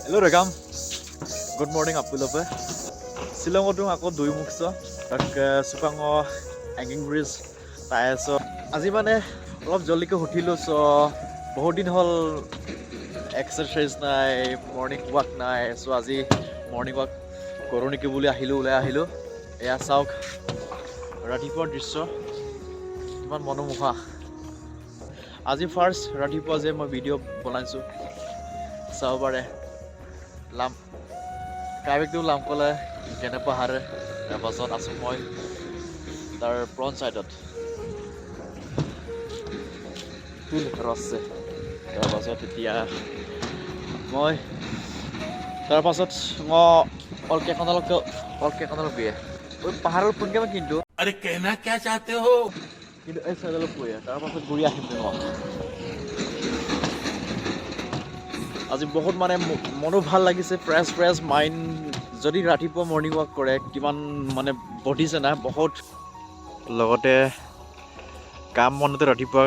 Hello Regam. Good morning Apulape. Silongotong ako দুই মুখছো তাক সুপাঙো hanging bridge তাইছো আজি মানে অলপ জলদিকে উঠিলো চ বহুত দিন হল এক্সারসাইজ নাই মর্নিং ওয়াক নাই চ আজি মর্নিং ওয়াক কৰো নেকি বুলি ওলাই আহিলো এয়া চাওক ৰাতিপুৱাৰ দৃশ্য কিমান মনোমোহা আজি ফাৰ্ষ্ট ৰাতিপুৱা যে মই ভিডিঅ' বনাইছো চাব পাৰে লাম কাইবেকটো লামকলে কেনে পাহাৰ তাৰপাছত আছো মই তাৰ ফ্ৰণ্ট সাইডত ফুল ৰছে তাৰপাছত এতিয়া মই তাৰপাছত অলকেখনলৈ গৈ ওই পাহাৰৰ পুনকে মই কিন্তু अरे कहना क्या चाहते हो কিন্তু এই সাইডলৈ গৈ তাৰপাছত ঘূৰি আহিম মই আজি বহুত মানে মনো ভাল লাগিছে ফ্ৰেছ মাইণ্ড যদি ৰাতিপুৱা মৰ্নিং ৱাক কৰে কিমান মানে বডিছে না বহুত লগতে কাম মনতে ৰাতিপুৱা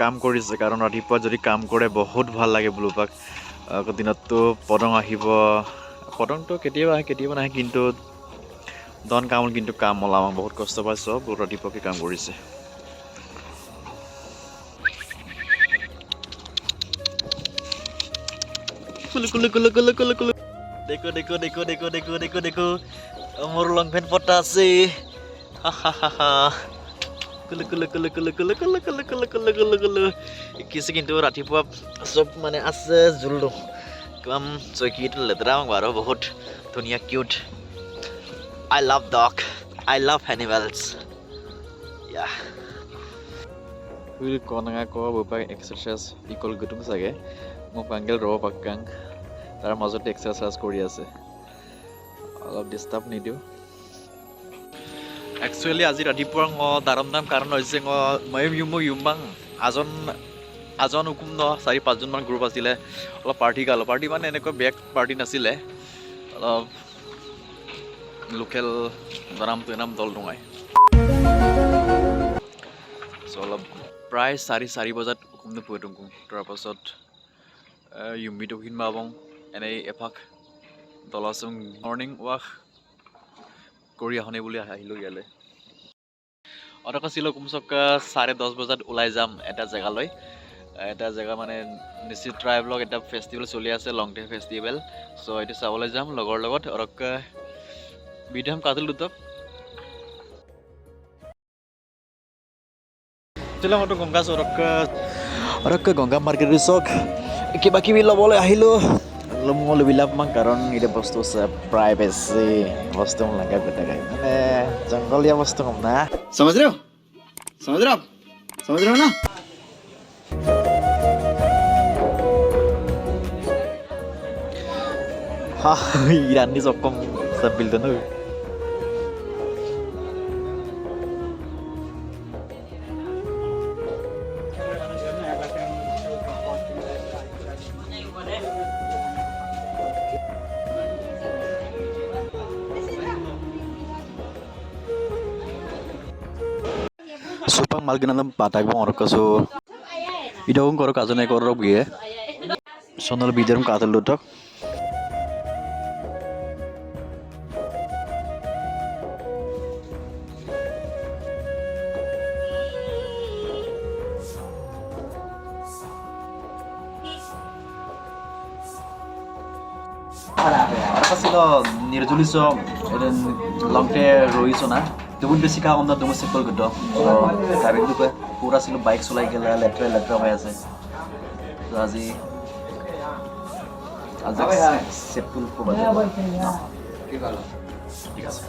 কাম কৰিছে কাৰণ ৰাতিপুৱা যদি কাম কৰে বহুত ভাল লাগে ব্লুপাক দিনততো পদং আহিব পদংটো কেতিয়াবা নাহে কিন্তু দন কামত কিন্তু কাম ওলাম বহুত কষ্ট পাইছ বহুত ৰাতিপুৱাকে কাম কৰিছে দেখো মোৰ লং পেন্ট পটা আছে কিছু কিন্তু ৰাতিপুৱা চব মানে আছে জুলটো কাম চকীটো লেতেৰা বাৰু বহুত ধুনীয়া cute I love dog I love animals yeah will konanga ko bupa exercise equal gutung sage mo pangel ro pakkang tar majote exercise kori ase অলপ ডিস্টার্ব নিদিও একচুয়ালি আজি ৰাতিপুৱা দাৰম দাম কাৰণ হৈছে মই ইউম্বাং আজন হুকুম ন 4-5 জন মান গ্ৰুপ আছিলে অলপ পাৰ্টি মানে এনেকৈ বেক পাৰ্টি নাছিলে অলপ লোকেল দাৰামটো নাম দল নহয় সো অলপ প্ৰায় 4:30 বজাত হুকুমটো পুৱেটুং তাৰপাছত ইউম্বিটো হিনমাবং এনে এফাক দলাসং মৰ্নিং ৱাক কৰি আহনে বুলি আহিলো ইয়ালে অৰকা ছিল কুমচক 10:30 বজাত ওলাই যাম এটা জেগা মানে নিশ্চিত ট্ৰাইবলক এটা ফেষ্টিভেল চলি আছে লং ডে ফেষ্টিভেল সো এটো চাবলৈ যাম লগৰ লগত অৰকা বিধাম কাদল দুতক চলা মটো গংগা অৰকা গংগা মাৰ্কেট ৰিচক কিবা কিবি ল'বলৈ আহিলো লমল বিলাক মান কাৰণ এটা বস্তু আছে প্ৰাইভেচি বস্তু লাগে বেটাই মানে জংগলীয়া বস্তু কম না समझ रहे हो ना ha iran ni sokom sambil tu supang malginanam patag bong orkaso idong koro kazane koro gie sonal bidarum katal lutok orkasilo nirjuliso longte roiso na দুগুণ বেছি কাম না তুমি সিম্পল গড ড্ৰাইভিং তো পুরা ছিল বাইক চলাই গেলা লেট্রা হৈ আছে তো আজি সেটুল কোবা কি ভালো ঠিক আছে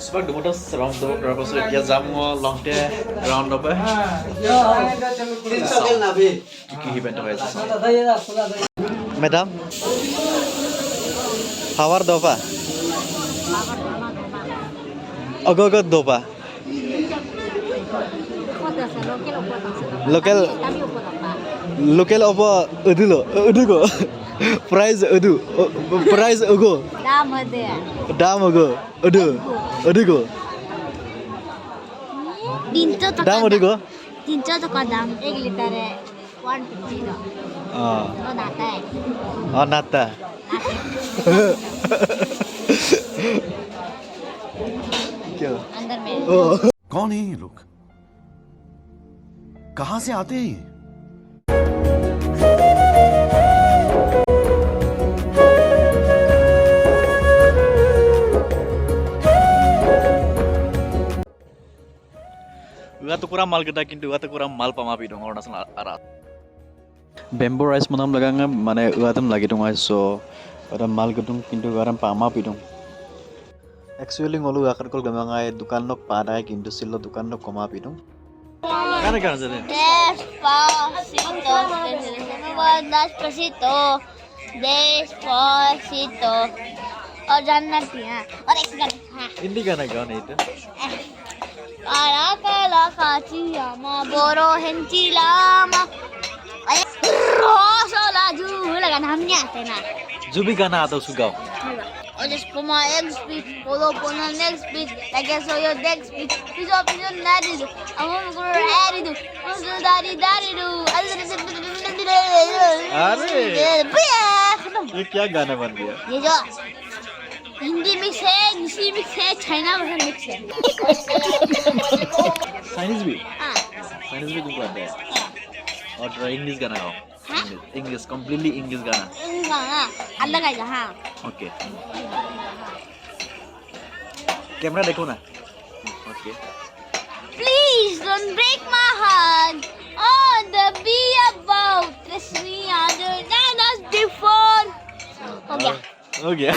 সুপার ডুমটাস রাউন্ড দো তাৰপাছত এতিয়া যাম লংটে ৰাউন্ড অপ কি ইভেন্ট হৈ আছে ম্যাডাম খাবার দফা Agak dopa. Local apa? Udu. Price udu. Price ugo. Dam ugo. Udu go. Dinto to Dam udu go. 300 का दाम 1 लीटर है 150 का हाँ वो नाता है और नाता क्या अंदर में कौन है ये लोग कहां से आते हैं ये Uga tuh kurang mal kita kintu uga tuh kurang mal pamapi dong orang asal arat. Bamboo rice manam laganga mane uga tum lagi dong so orang mal gedung kintu orang pamapi dong. Actually ngolu akar kol gamangai dukan nok padai kintu silo dukan nok komapi dong. Kana kana jadi. Despacito Despacito और जानना पिया और एक हाँ Hindi kana gaun itu. Kala kala kaciyama boro hencilama ay rosa laju lagan hamnya tena Jubi kana atau sugau. or just puma egg speed polo pona next speed like so your next speed piso piso nari do amon guru ari do so dari do अरे खत्म ये क्या गाना बन गया? ये जो Hindi mix है इंग्लिश मिक्स है चाइना भाषा मिक्स है चाइनीज भी हाँ चाइनीज भी तुमको आता है और इंग्लिश गाना गाओ हाँ? इंग्लिश कम्प्लीटली इंग्लिश गाना हाँ अलग आएगा हाँ ओके कैमरा देखो ना okay Please don't break my heart. Oh, the be about trust me, I do that before. हो गया हो गया